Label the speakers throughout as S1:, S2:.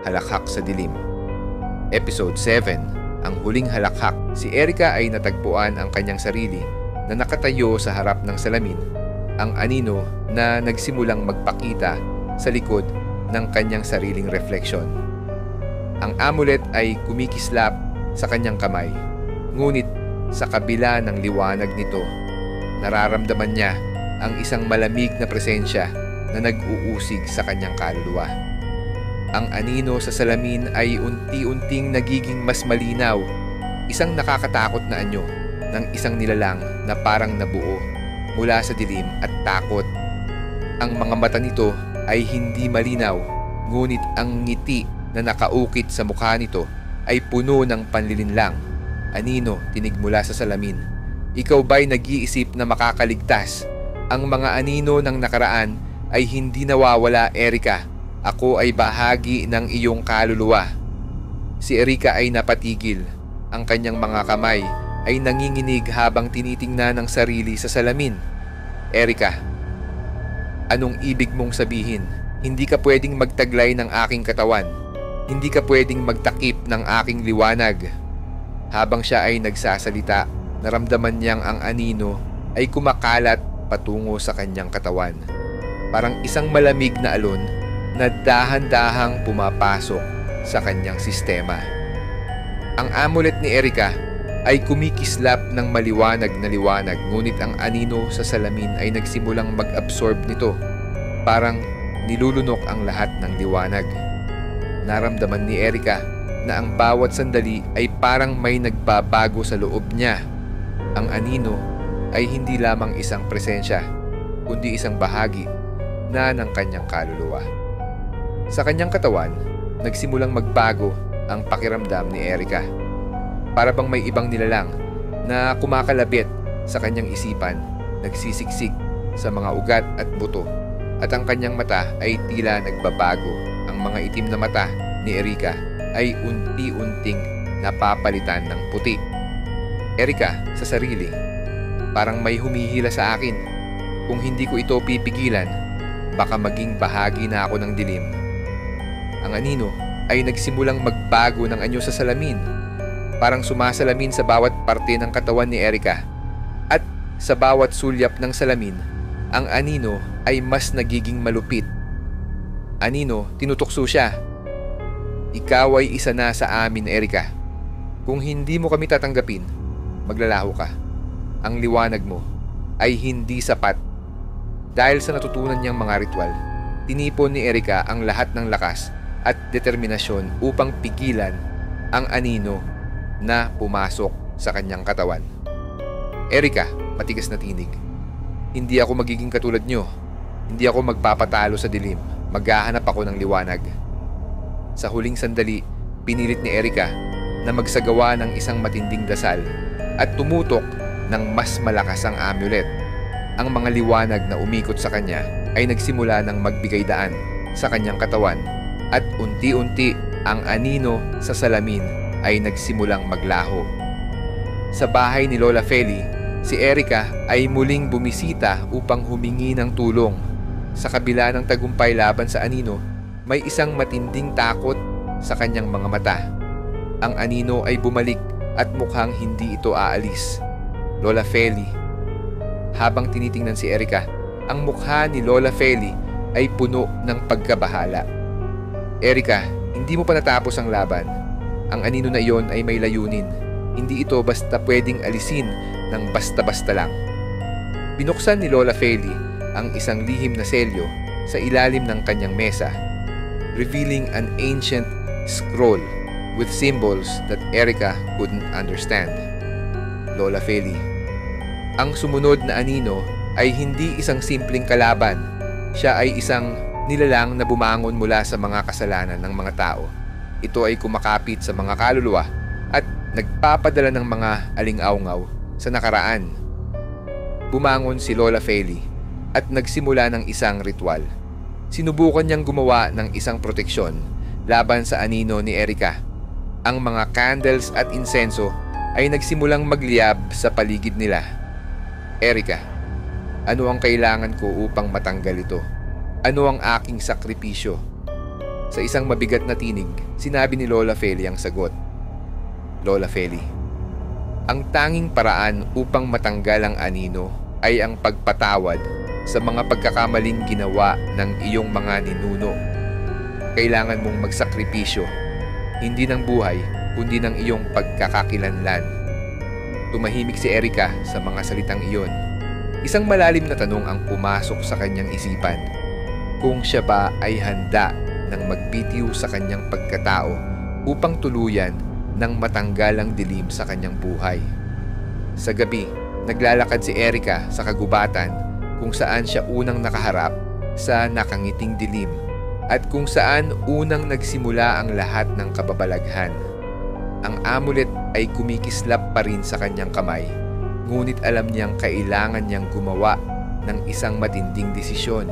S1: Halakhak sa Dilim. Episode 7, Ang Huling Halakhak. Si Erica ay natagpuan ang kanyang sarili na nakatayo sa harap ng salamin, ang anino na nagsimulang magpakita sa likod ng kanyang sariling refleksyon. Ang amulet ay kumikislap sa kanyang kamay, ngunit sa kabila ng liwanag nito, nararamdaman niya ang isang malamig na presensya na nag-uusig sa kanyang kaluluwa. Ang anino sa salamin ay unti-unting nagiging mas malinaw, isang nakakatakot na anyo ng isang nilalang na parang nabuo mula sa dilim at takot. Ang mga mata nito ay hindi malinaw, ngunit ang ngiti na nakaukit sa mukha nito ay puno ng panlilinlang. Anino, tinig mula sa salamin. Ikaw ba'y nag-iisip na makakaligtas? Ang mga anino ng nakaraan ay hindi nawawala, Erica. Ako ay bahagi ng iyong kaluluwa. Si Erica ay napatigil. Ang kanyang mga kamay ay nanginginig habang tinitingnan ang sarili sa salamin. Erica, anong ibig mong sabihin? Hindi ka pwedeng magtaglay ng aking katawan. Hindi ka pwedeng magtakip ng aking liwanag. Habang siya ay nagsasalita, naramdaman niyang ang anino ay kumakalat patungo sa kanyang katawan. Parang isang malamig na alon na dahan-dahang pumapasok sa kanyang sistema. Ang amulet ni Erica ay kumikislap ng maliwanag na liwanag, ngunit ang anino sa salamin ay nagsimulang mag-absorb nito. Parang nilulunok ang lahat ng liwanag. Naramdaman ni Erica na ang bawat sandali ay parang may nagbabago sa loob niya. Ang anino ay hindi lamang isang presensya, kundi isang bahagi na ng kanyang kaluluwa. Sa kanyang katawan, nagsimulang magbago ang pakiramdam ni Erica. Para bang may ibang nilalang na kumakalabit sa kanyang isipan, nagsisiksik sa mga ugat at buto, at ang kanyang mata ay tila nagbabago. Ang mga itim na mata ni Erica ay unti-unting napapalitan ng puti. Erica, sa sarili, parang may humihila sa akin. Kung hindi ko ito pipigilan, baka maging bahagi na ako ng dilim. Ang anino ay nagsimulang magbago ng anyo sa salamin, parang sumasalamin sa bawat parte ng katawan ni Erica. At sa bawat sulyap ng salamin, ang anino ay mas nagiging malupit. Anino, tinutukso siya. Ikaw ay isa na sa amin, Erica. Kung hindi mo kami tatanggapin, maglalaho ka. Ang liwanag mo ay hindi sapat. Dahil sa natutunan niyang mga ritual, tinipon ni Erica ang lahat ng lakas at determinasyon upang pigilan ang anino na pumasok sa kanyang katawan. Erica, matigas na tinig. Hindi ako magiging katulad niyo. Hindi ako magpapatalo sa dilim. Maghahanap ako ng liwanag. Sa huling sandali, pinilit ni Erica na magsagawa ng isang matinding dasal at tumutok ng mas malakas ang amulet. Ang mga liwanag na umikot sa kanya ay nagsimula ng magbigay daan sa kanyang katawan, at unti-unti ang anino sa salamin ay nagsimulang maglaho. Sa bahay ni Lola Feli, si Erica ay muling bumisita upang humingi ng tulong. Sa kabila ng tagumpay laban sa anino, may isang matinding takot sa kanyang mga mata. Ang anino ay bumalik at mukhang hindi ito aalis. Lola Feli. Habang tinitingnan si Erica, ang mukha ni Lola Feli ay puno ng pagkabahala. Erica, hindi mo pa natapos ang laban. Ang anino na iyon ay may layunin. Hindi ito basta pwedeng alisin ng basta-basta lang. Binuksan ni Lola Feli ang isang lihim na selyo sa ilalim ng kanyang mesa, revealing an ancient scroll with symbols that Erica couldn't understand. Lola Feli. Ang sumunod na anino ay hindi isang simpleng kalaban. Siya ay isang nilalang na bumangon mula sa mga kasalanan ng mga tao. Ito ay kumakapit sa mga kaluluwa at nagpapadala ng mga aling-aungaw sa nakaraan. Bumangon si Lola Feli at nagsimula ng isang ritual. Sinubukan niyang gumawa ng isang proteksyon laban sa anino ni Erica. Ang mga candles at insenso ay nagsimulang magliyab sa paligid nila. Erica, ano ang kailangan ko upang matanggal ito? Ano ang aking sakripisyo? Sa isang mabigat na tinig, sinabi ni Lola Feli ang sagot. Lola Feli, ang tanging paraan upang matanggal ang anino ay ang pagpatawad sa mga pagkakamaling ginawa ng iyong mga ninuno. Kailangan mong magsakripisyo, hindi ng buhay, kundi ng iyong pagkakakilanlan. Tumahimik si Erica sa mga salitang iyon. Isang malalim na tanong ang pumasok sa kanyang isipan. Kung siya ba ay handa ng magbitiw sa kanyang pagkatao upang tuluyan nang matanggal ang dilim sa kanyang buhay. Sa gabi, naglalakad si Erica sa kagubatan kung saan siya unang nakaharap sa nakangiting dilim at kung saan unang nagsimula ang lahat ng kababalaghan. Ang amulet ay kumikislap pa rin sa kanyang kamay, ngunit alam niyang kailangan niyang gumawa ng isang matinding desisyon.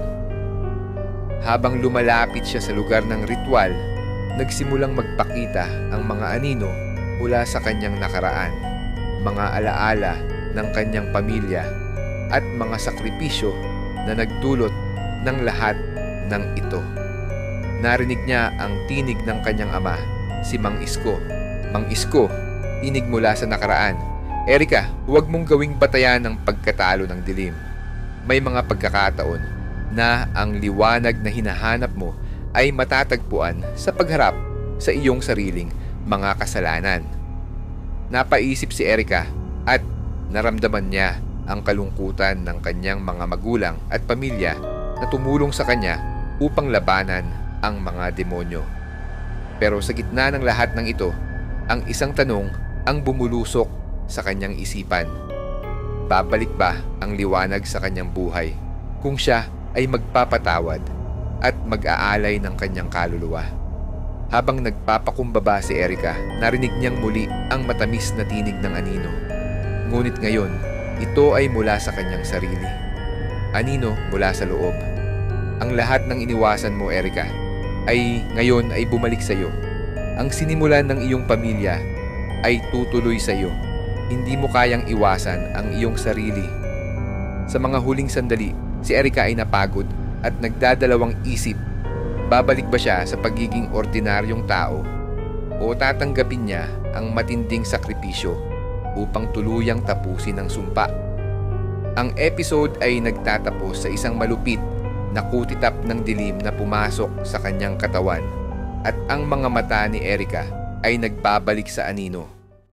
S1: Habang lumalapit siya sa lugar ng ritual, nagsimulang magpakita ang mga anino mula sa kanyang nakaraan, mga alaala ng kanyang pamilya at mga sakripisyo na nagdulot ng lahat ng ito. Narinig niya ang tinig ng kanyang ama, si Mang Isko. Mang Isko, tinig mula sa nakaraan. Erica, huwag mong gawing batayan ng pagkatalo ng dilim. May mga pagkakataon na ang liwanag na hinahanap mo ay matatagpuan sa pagharap sa iyong sariling mga kasalanan. Napaisip si Erica at naramdaman niya ang kalungkutan ng kanyang mga magulang at pamilya na tumulong sa kanya upang labanan ang mga demonyo. Pero sa gitna ng lahat ng ito, ang isang tanong ang bumulusok sa kanyang isipan. Babalik ba ang liwanag sa kanyang buhay kung siya ay magpapatawad at mag-aalay ng kanyang kaluluwa? Habang nagpapakumbaba si Erica, narinig niyang muli ang matamis na tinig ng anino. Ngunit ngayon, ito ay mula sa kanyang sarili. Anino mula sa loob. Ang lahat ng iniwasan mo, Erica, ay ngayon ay bumalik sa iyo. Ang sinimulan ng iyong pamilya ay tutuloy sa iyo. Hindi mo kayang iwasan ang iyong sarili. Sa mga huling sandali, si Erica ay napagod at nagdadalawang isip. Babalik ba siya sa pagiging ordinaryong tao o tatanggapin niya ang matinding sakripisyo upang tuluyang tapusin ang sumpa? Ang episode ay nagtatapos sa isang malupit na kutitap ng dilim na pumasok sa kanyang katawan at ang mga mata ni Erica ay nagbabalik sa anino.